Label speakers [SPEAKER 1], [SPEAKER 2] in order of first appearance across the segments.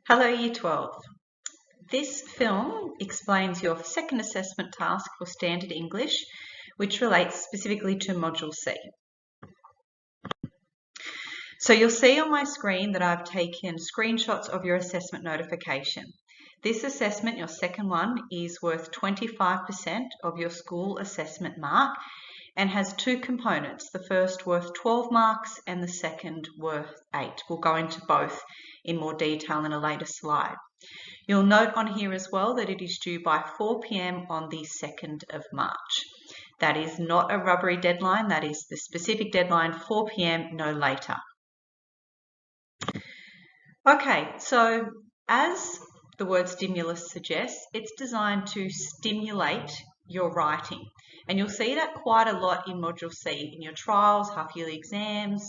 [SPEAKER 1] Hello Year 12. This film explains your second assessment task for Standard English, which relates specifically to Module C. So you'll see on my screen that I've taken screenshots of your assessment notification. This assessment, your second one, is worth 25% of your school assessment mark and has two components, the first worth 12 marks and the second worth 8. We'll go into both in more detail in a later slide. You'll note on here as well that it is due by 4 p.m. on the 2nd of March. That is not a rubbery deadline, that is the specific deadline, 4 p.m, no later. Okay, so as the word stimulus suggests, it's designed to stimulate your writing. And you'll see that quite a lot in Module C, in your trials, half-yearly exams,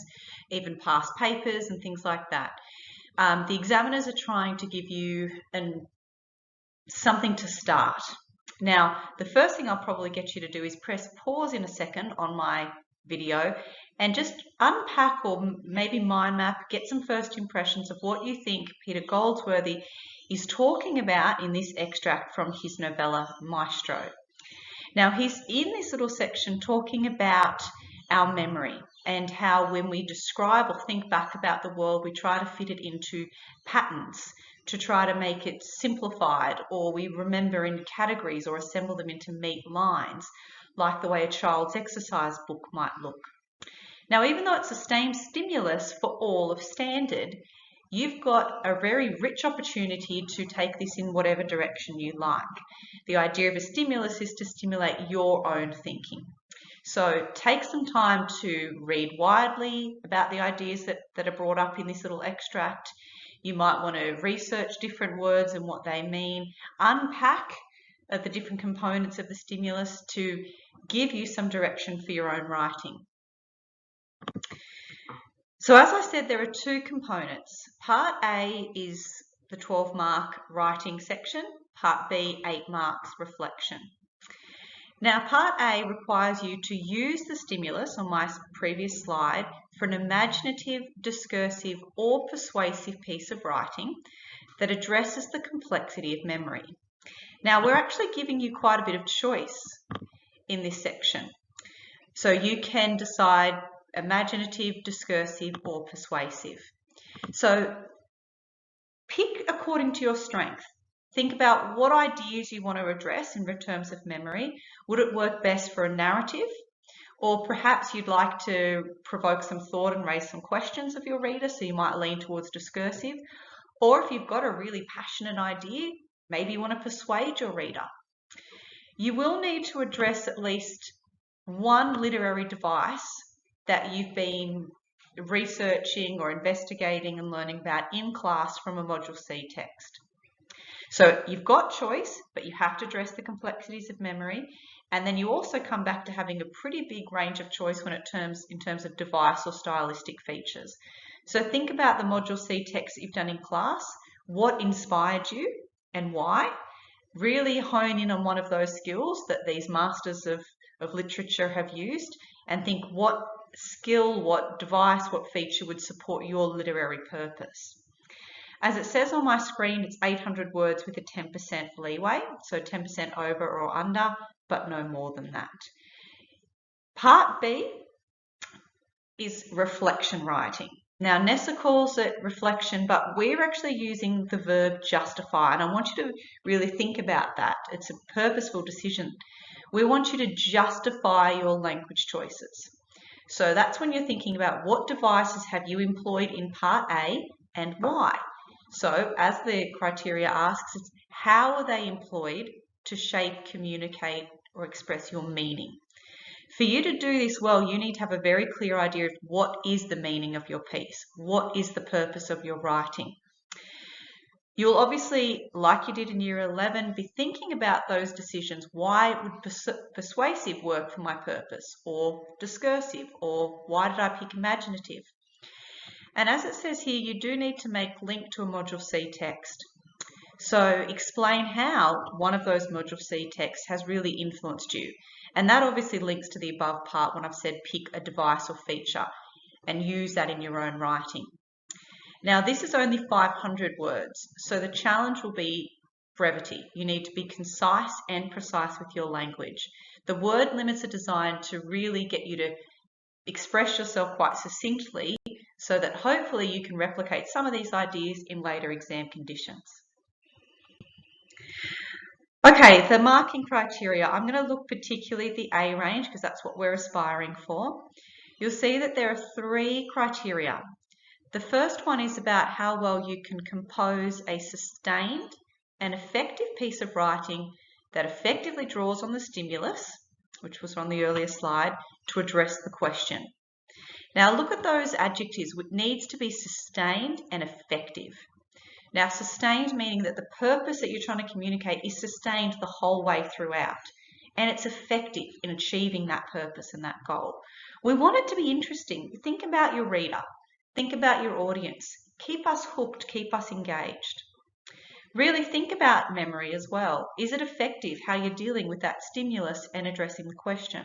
[SPEAKER 1] even past papers and things like that. The examiners are trying to give you something to start. Now, the first thing I'll probably get you to do is press pause in a second on my video and just unpack or maybe mind map, get some first impressions of what you think Peter Goldsworthy is talking about in this extract from his novella Maestro. Now, he's in this little section talking about our memory and how when we describe or think back about the world, we try to fit it into patterns to try to make it simplified, or we remember in categories or assemble them into neat lines, like the way a child's exercise book might look. Now, even though it's the same stimulus for all of Standard, you've got a very rich opportunity to take this in whatever direction you like. The idea of a stimulus is to stimulate your own thinking. So take some time to read widely about the ideas that are brought up in this little extract. You might want to research different words and what they mean, unpack the different components of the stimulus to give you some direction for your own writing. So as I said, there are two components. Part A is the 12-mark writing section, Part B, 8 marks reflection. Now, Part A requires you to use the stimulus on my previous slide for an imaginative, discursive, or persuasive piece of writing that addresses the complexity of memory. Now, we're actually giving you quite a bit of choice in this section. So you can decide imaginative, discursive, or persuasive. So pick according to your strength. Think about what ideas you want to address in terms of memory. Would it work best for a narrative? Or perhaps you'd like to provoke some thought and raise some questions of your reader, so you might lean towards discursive. Or if you've got a really passionate idea, maybe you want to persuade your reader. You will need to address at least one literary device that you've been researching or investigating and learning about in class from a Module C text. So you've got choice, but you have to address the complexities of memory. And then you also come back to having a pretty big range of choice in terms of device or stylistic features. So think about the Module C text that you've done in class. What inspired you and why? Really hone in on one of those skills that these masters of literature have used and think what skill, what device, what feature would support your literary purpose. As it says on my screen, it's 800 words with a 10% leeway, so 10% over or under, but no more than that. Part B is reflection writing. Now, Nessa calls it reflection, but we're actually using the verb justify, and I want you to really think about that. It's a purposeful decision. We want you to justify your language choices. So that's when you're thinking about what devices have you employed in Part A and why. So as the criteria asks, it's how are they employed to shape, communicate, or express your meaning? For you to do this well, you need to have a very clear idea of what is the meaning of your piece, what is the purpose of your writing. You'll obviously, like you did in Year 11, be thinking about those decisions. Why would persuasive work for my purpose, or discursive, or why did I pick imaginative? And as it says here, you do need to make link to a Module C text. So explain how one of those Module C texts has really influenced you. And that obviously links to the above part when I've said pick a device or feature and use that in your own writing. Now, this is only 500 words, so the challenge will be brevity. You need to be concise and precise with your language. The word limits are designed to really get you to express yourself quite succinctly so that hopefully you can replicate some of these ideas in later exam conditions. Okay, the marking criteria. I'm going to look particularly at the A range because that's what we're aspiring for. You'll see that there are 3 criteria. The first one is about how well you can compose a sustained and effective piece of writing that effectively draws on the stimulus, which was on the earlier slide, to address the question. Now look at those adjectives. It needs to be sustained and effective. Now sustained meaning that the purpose that you're trying to communicate is sustained the whole way throughout, and it's effective in achieving that purpose and that goal. We want it to be interesting. Think about your reader. Think about your audience. Keep us hooked, keep us engaged. Really think about memory as well. Is it effective how you're dealing with that stimulus and addressing the question?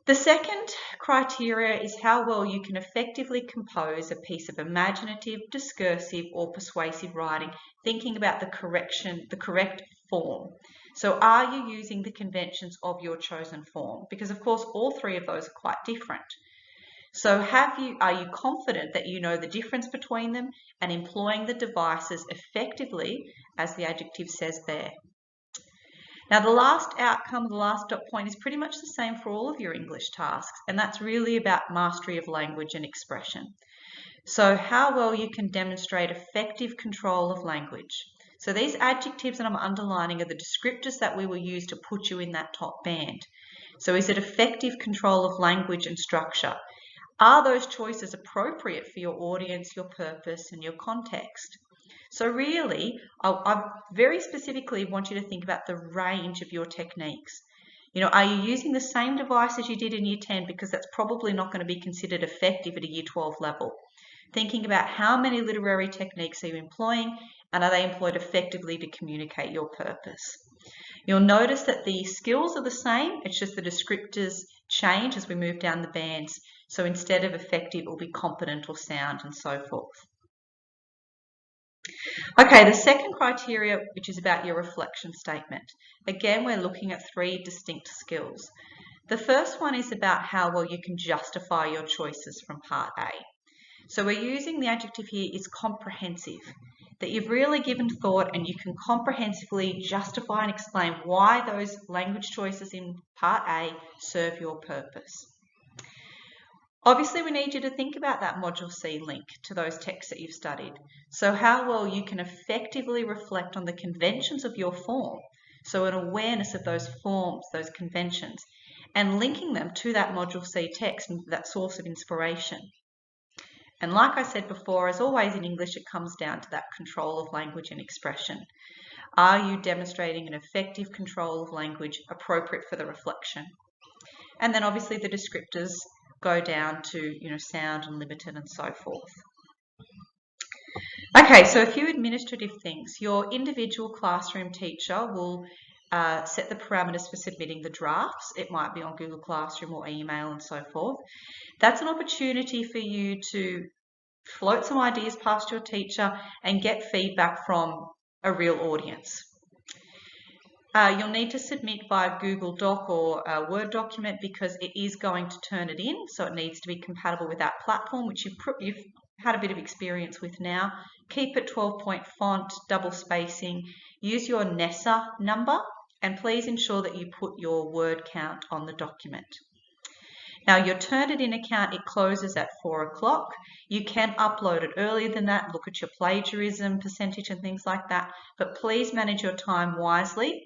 [SPEAKER 1] The second criteria is how well you can effectively compose a piece of imaginative, discursive, or persuasive writing, thinking about the correct form. So are you using the conventions of your chosen form? Because of course all 3 of those are quite different. So are you confident that you know the difference between them and employing the devices effectively, as the adjective says there? Now the last outcome, the last dot point, is pretty much the same for all of your English tasks, and that's really about mastery of language and expression. So how well you can demonstrate effective control of language. So these adjectives that I'm underlining are the descriptors that we will use to put you in that top band. So is it effective control of language and structure? Are those choices appropriate for your audience, your purpose, and your context? So really, I very specifically want you to think about the range of your techniques. You know, are you using the same device as you did in Year 10? Because that's probably not going to be considered effective at a Year 12 level. Thinking about how many literary techniques are you employing, and are they employed effectively to communicate your purpose? You'll notice that the skills are the same, it's just the descriptors change as we move down the bands. So instead of effective, it will be competent or sound and so forth. Okay, the second criteria, which is about your reflection statement. Again, we're looking at 3 distinct skills. The first one is about how well you can justify your choices from part A. So we're using the adjective here is comprehensive, that you've really given thought and you can comprehensively justify and explain why those language choices in part A serve your purpose. Obviously, we need you to think about that Module C link to those texts that you've studied. So how well you can effectively reflect on the conventions of your form. So an awareness of those forms, those conventions, and linking them to that Module C text and that source of inspiration. And like I said before, as always in English, it comes down to that control of language and expression. Are you demonstrating an effective control of language appropriate for the reflection? And then obviously the descriptors go down to, you know, sound and limited and so forth. Okay, so a few administrative things. Your individual classroom teacher will set the parameters for submitting the drafts. It might be on Google Classroom or email and so forth. That's an opportunity for you to float some ideas past your teacher and get feedback from a real audience. You'll need to submit via Google Doc or a Word document because it is going to turn it in, so it needs to be compatible with that platform, which you've had a bit of experience with now. Keep it 12-point font, double spacing, use your NESA number, and please ensure that you put your word count on the document. Now your Turn It In account, it closes at 4 o'clock. You can upload it earlier than that, look at your plagiarism percentage and things like that, but please manage your time wisely.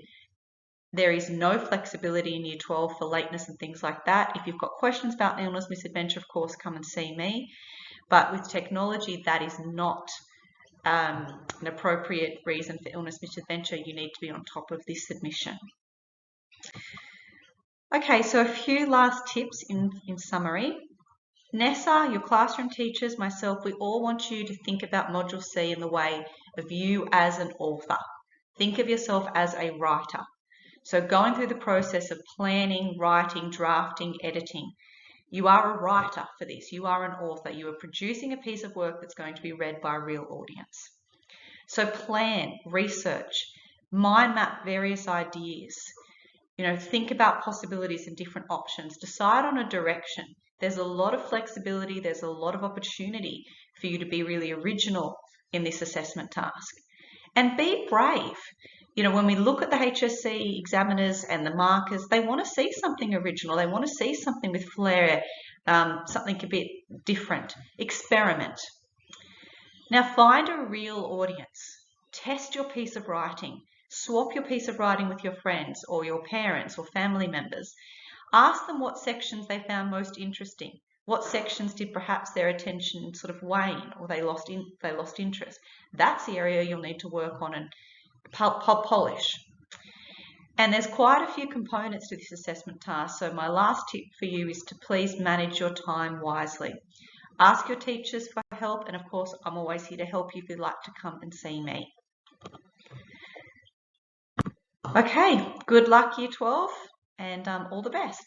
[SPEAKER 1] There is no flexibility in Year 12 for lateness and things like that. If you've got questions about illness, misadventure, of course, come and see me. But with technology, that is not an appropriate reason for illness, misadventure. You need to be on top of this submission. Okay, so a few last tips in summary. NESA, your classroom teachers, myself, we all want you to think about Module C in the way of you as an author. Think of yourself as a writer. So going through the process of planning, writing, drafting, editing, You are a writer for this. You are an author. You are producing a piece of work that's going to be read by a real audience. So plan, research, mind map various ideas. Think about possibilities and different options. Decide on a direction. There's a lot of flexibility. There's a lot of opportunity for you to be really original in this assessment task. And be brave. When we look at the HSC examiners and the markers, they want to see something original. They want to see something with flair, something a bit different. Experiment. Now find a real audience. Test your piece of writing. Swap your piece of writing with your friends or your parents or family members. Ask them what sections they found most interesting. What sections did perhaps their attention sort of wane or they lost interest? That's the area you'll need to work on and polish. And there's quite a few components to this assessment task, so my last tip for you is to please manage your time wisely. Ask your teachers for help, and of course I'm always here to help you if you'd like to come and see me. Okay, good luck Year 12 and all the best.